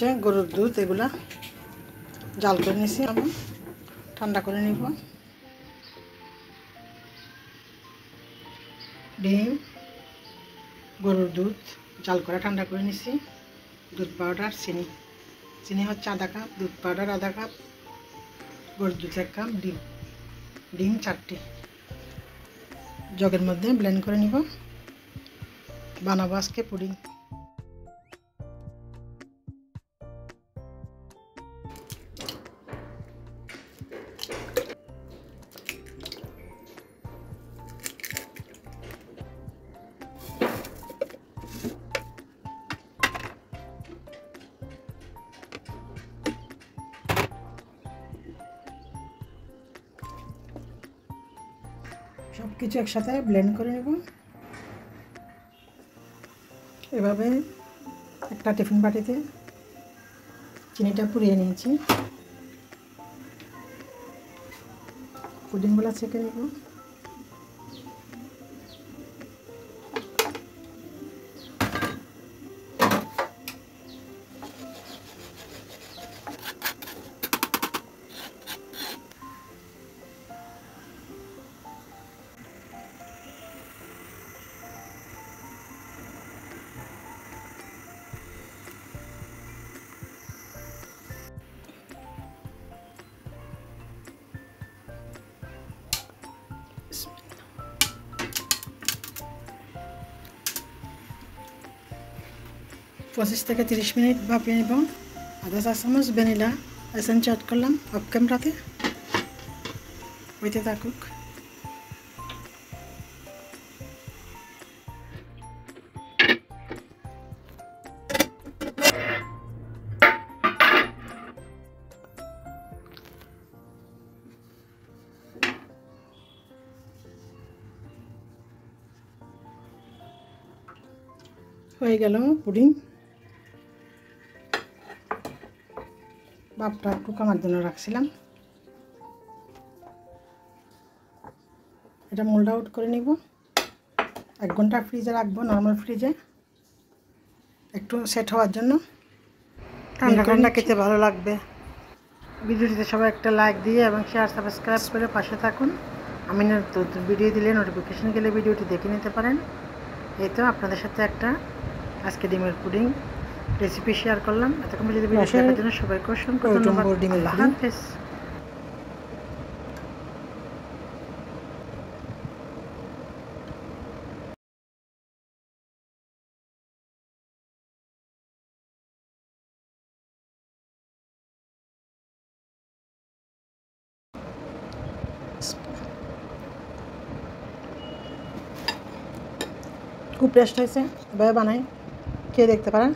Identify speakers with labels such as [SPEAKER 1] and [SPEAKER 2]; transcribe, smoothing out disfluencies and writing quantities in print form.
[SPEAKER 1] হচ্ছে গরুর দুধ, এগুলা জাল করে নিয়েছি, আমি ঠান্ডা করে নিব। ডিম, গরুর দুধ জাল করে ঠান্ডা করে নিয়েছি, দুধ পাউডার, চিনি। চিনি হচ্ছে আধা কাপ, দুধ পাউডার আধা কাপ, গরুর দুধ 1 কাপ, ডিম 4টি। জগের মধ্যে ব্লেন্ড করে নিব। বানাবো আজকে পুডিং। সব কিছু একসাথে ব্লেন্ড করে নেব। এভাবে একটা টিফিন বাটিতে চিনিটা পুড়িয়ে নিয়েছি, পুডিংগুলো ছেঁকে নেব। পঁচিশ থেকে 30 মিনিট ভাপিয়ে নেব। আধা চা চামচ ভ্যানিলা এসেন্স অ্যাড করলাম অফ ক্যামেরাতে, হইতে থাকুক। হয়ে গেল পুডিং। ভাপটা একটু কমার জন্য রাখছিলাম। এটা মোল্ড আউট করে নিব। 1 ঘন্টা ফ্রিজে রাখবো, নর্মাল ফ্রিজে, একটু সেট হওয়ার জন্য। ঠান্ডা ঠান্ডা খেতে ভালো লাগবে। ভিডিওটিতে সবাই একটা লাইক দিয়ে এবং শেয়ার সাবস্ক্রাইব করে পাশে থাকুন। আমি নতুন ভিডিও দিলে নোটিফিকেশন গেলে ভিডিওটি দেখে নিতে পারেন। এই তো আপনাদের সাথে একটা আজকে ডিমের পুডিং রেসিপি শেয়ার করলাম। এতক্ষণ যদি ভিডিও দেখার জন্য সবাইকে অসংখ্য ধন্যবাদ। আল্লাহ হাফেজ। খুব টেস্ট হয়েছে, এভাবে বানাই, খেয়ে দেখতে পারেন।